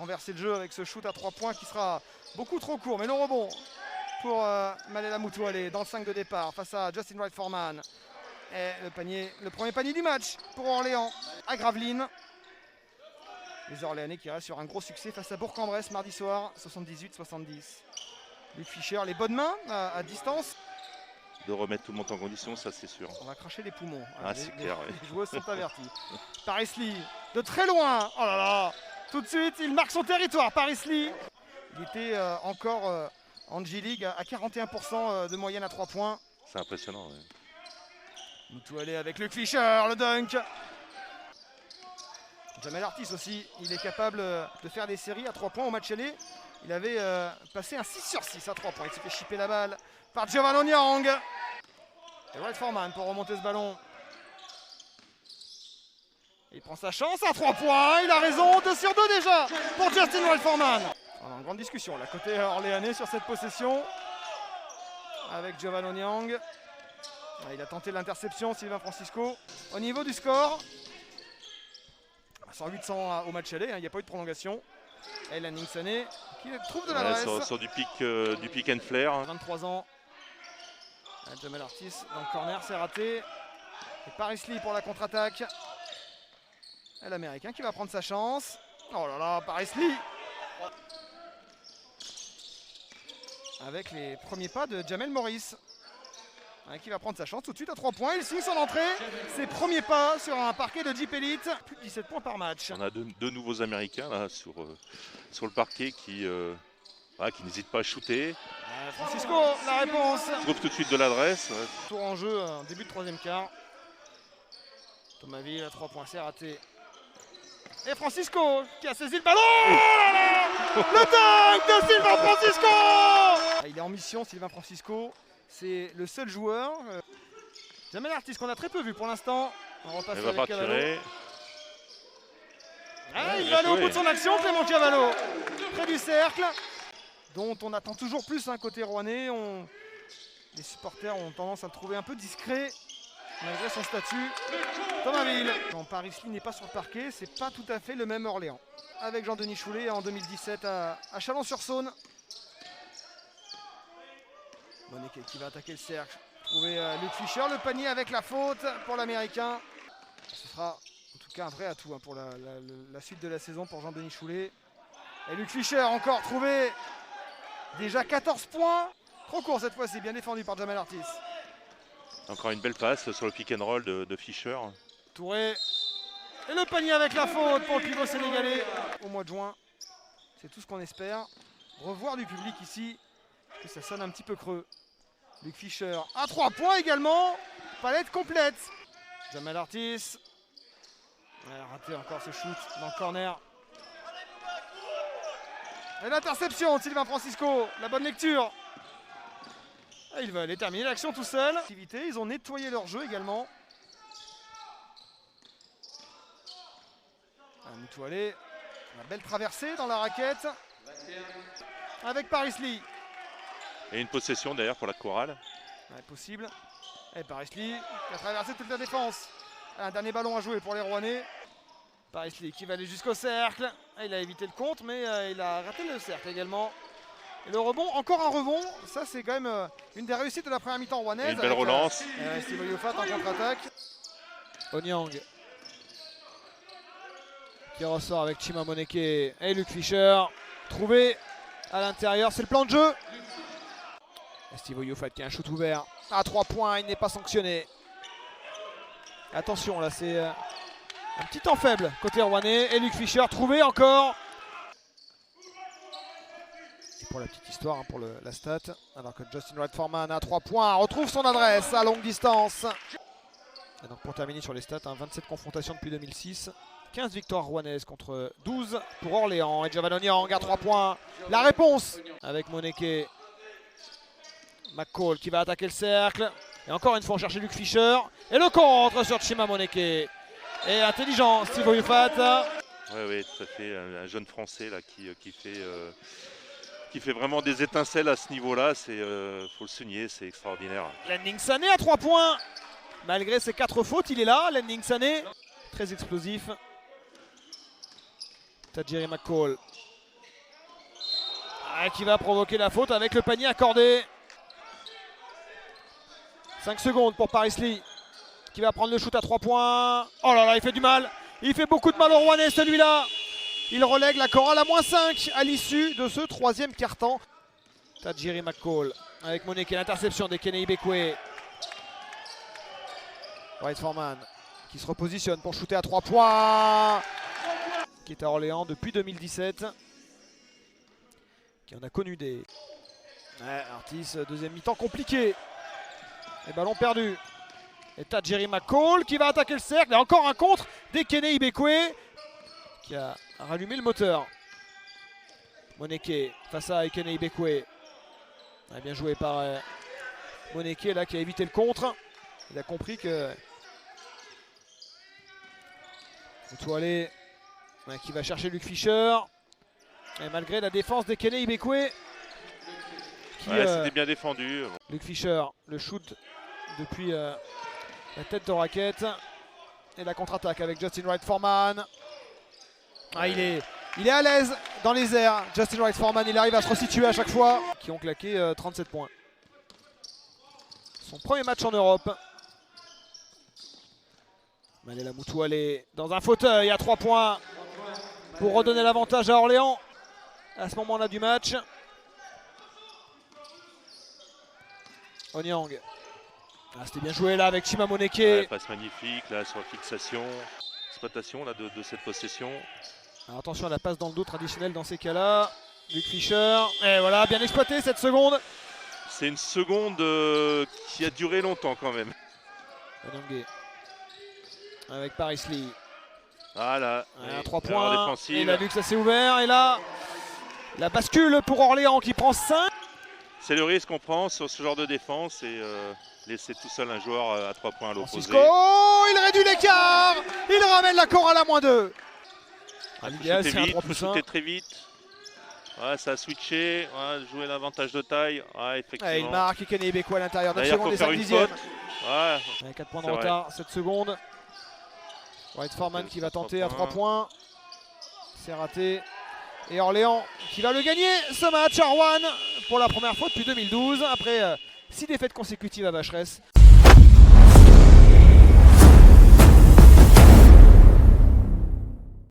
renverser le jeu avec ce shoot à 3 points qui sera beaucoup trop court. Mais non rebond pour Malela Mutualé dans le 5 de départ face à Justin Wright Foreman. Et le premier panier du match pour Orléans à Gravelines. Les Orléanais qui restent sur un gros succès face à Bourg-en-Bresse mardi soir, 78-70. Luc Fischer, les bonnes mains à distance. De remettre tout le monde en condition, ça c'est sûr. On va cracher les poumons. C'est clair. Les joueurs sont avertis. Paris Lee, de très loin. Oh là là. Tout de suite, il marque son territoire, Paris Lee. Il était encore en G-League à 41% de moyenne à 3 points. C'est impressionnant. Ouais. Mutualé avec Luc Fischer, le dunk. Jamel Artis aussi, il est capable de faire des séries à 3 points au match aller. Il avait passé un 6 sur 6 à 3 points. Il s'est fait chipper la balle par Giovanni Niang. Et Wright Foreman pour remonter ce ballon. Il prend sa chance à 3 points. Il a raison, 2 sur 2 déjà pour Justin Wright Foreman. On a une grande discussion là, côté orléanais sur cette possession. Avec Giovanni Niang. Il a tenté l'interception, Sylvain Francisco. Au niveau du score, 108-100 au match aller, il n'y a pas eu de prolongation. Et Lanning Sané qui trouve de l'adresse. Sur du pick and flare. 23 ans. Jamel Artis dans le corner, c'est raté. Et Paris Lee pour la contre-attaque. Et l'Américain qui va prendre sa chance. Oh là là, Paris Lee. Avec les premiers pas de Jamel Morris. Qui va prendre sa chance tout de suite à 3 points. Il signe son entrée. Ses premiers pas sur un parquet de Jeep Elite. Plus de 17 points par match. On a deux nouveaux Américains là, sur le parquet qui n'hésitent pas à shooter. Francisco, la réponse. Trouve tout de suite de l'adresse. Ouais. Tour en jeu, début de troisième quart. Thomasville à 3 points, c'est raté. Et Francisco qui a saisi le ballon. Oh là là, le dunk de Sylvain Francisco. Il est en mission, Sylvain Francisco. C'est le seul joueur. Jamel Artis qu'on a très peu vu pour l'instant. On repasse il va pas tirer. Il va aller au bout de son action, Clément Cavallo. Près du cercle. Dont on attend toujours plus côté rouennais. Les supporters ont tendance à le trouver un peu discret. Malgré son statut. Thomasville. Quand Paris Lee n'est pas sur le parquet, c'est pas tout à fait le même Orléans. Avec Jean-Denis Choulet en 2017 à Chalon-sur-Saône. Moneke qui va attaquer le cercle. Trouver Luc Fischer, le panier avec la faute pour l'Américain. Ce sera en tout cas un vrai atout pour la suite de la saison pour Jean-Denis Choulet. Et Luc Fischer encore trouvé. Déjà 14 points. Trop court cette fois, c'est bien défendu par Jamel Artis. Encore une belle passe sur le pick and roll de Fischer. Touré. Et le panier avec la faute pour le pivot sénégalais au mois de juin. C'est tout ce qu'on espère. Revoir du public ici. Que ça sonne un petit peu creux. Luc Fischer à 3 points également. Palette complète. Jamel Artis. Raté encore ce shoot dans le corner. Et l'interception de Sylvain Francisco. La bonne lecture. Et il va aller terminer l'action tout seul. Ils ont nettoyé leur jeu également. Mutualé. La belle traversée dans la raquette. Avec Paris Lee. Et une possession d'ailleurs pour la chorale. Possible. Et Paris Lee qui a traversé toute la défense. Un dernier ballon à jouer pour les Rouennais. Paris Lee qui va aller jusqu'au cercle. Il a évité le compte, mais il a raté le cercle également. Et le rebond, encore un rebond. Ça, c'est quand même une des réussites de la première mi-temps rouennaise. Et une belle relance. Steve Yofat en contre-attaque. Onyang qui ressort avec Chima Moneke et Luc Fischer. Trouvé à l'intérieur, c'est le plan de jeu. Steve Yofat qui a un shoot ouvert à 3 points, il n'est pas sanctionné. Attention, là c'est un petit temps faible côté rouennais. Et Luc Fischer trouvé encore. Et pour la petite histoire, pour la stat, alors que Justin Wright Foreman à 3 points retrouve son adresse à longue distance. Et donc pour terminer sur les stats, 27 confrontations depuis 2006. 15 victoires rouennaises contre 12 pour Orléans. Et Giovanni Niang à 3 points. La réponse avec Moneke. McCall qui va attaquer le cercle. Et encore une fois on cherche Luc Fischer. Et le contre sur Chima Moneke. Et intelligent Steve Yofat. Oui, tout à fait. Un jeune français là, qui fait vraiment des étincelles à ce niveau-là. Faut le souligner, c'est extraordinaire. Lanning Sané à 3 points. Malgré ses 4 fautes, il est là. Lanning Sané. Très explosif. Tajiri McCall. qui va provoquer la faute avec le panier accordé. 5 secondes pour Paris Lee qui va prendre le shoot à 3 points. Oh là là, il fait du mal. Il fait beaucoup de mal au Rouennais celui-là. Il relègue la chorale à -5 à l'issue de ce troisième quart-temps. Tajiri McCall avec Moneke, l'interception d'Ekene Ibekwe. White Foreman qui se repositionne pour shooter à 3 points. Qui est à Orléans depuis 2017. Qui en a connu des... Artis, deuxième mi-temps compliqué. Et ballon perdu. Et Tajiri McCall qui va attaquer le cercle. Et encore un contre d'Ekene Ibekwe qui a rallumé le moteur. Moneke face à Ekene Ibekwe. Bien joué par Moneke là qui a évité le contre. Il a compris que Mutuale qui va chercher Luke Fischer. Et malgré la défense d'Ekene Ibekwe. C'était bien défendu. Luke Fischer, le shoot depuis la tête de raquette. Et la contre-attaque avec Justin Wright Foreman. Il est à l'aise dans les airs. Justin Wright Foreman, il arrive à se resituer à chaque fois. Qui ont claqué 37 points. Son premier match en Europe. Malela Mutuale dans un fauteuil à 3 points pour redonner l'avantage à Orléans à ce moment-là du match. Onyang. C'était bien joué là avec Chima Moneke. Passe magnifique là sur la fixation. Exploitation là, de cette possession. Alors attention à la passe dans le dos traditionnelle dans ces cas-là. Luke Fischer. Et voilà, bien exploité cette seconde. C'est une seconde qui a duré longtemps quand même. Onyang. Avec Paris Lee. Voilà. 3 points. Défensive. Et là, vu que ça s'est ouvert. Et là, la bascule pour Orléans qui prend 5. C'est le risque qu'on prend sur ce genre de défense et laisser tout seul un joueur à 3 points à l'opposé. Il réduit l'écart. Il ramène la chorale à -2. L'idéal, c'est un 3 plus 1. Très vite. Ça a switché. Jouer l'avantage de taille. Effectivement. Il marque Ekene Ibekwe à l'intérieur. 9 secondes et 5 dixièmes. 4 points de retard, 7 secondes. White Foreman qui va tenter à 3 points. C'est raté. Et Orléans qui va le gagner ce match à Rouen pour la première fois depuis 2012 après 6 défaites consécutives à Vacheresse.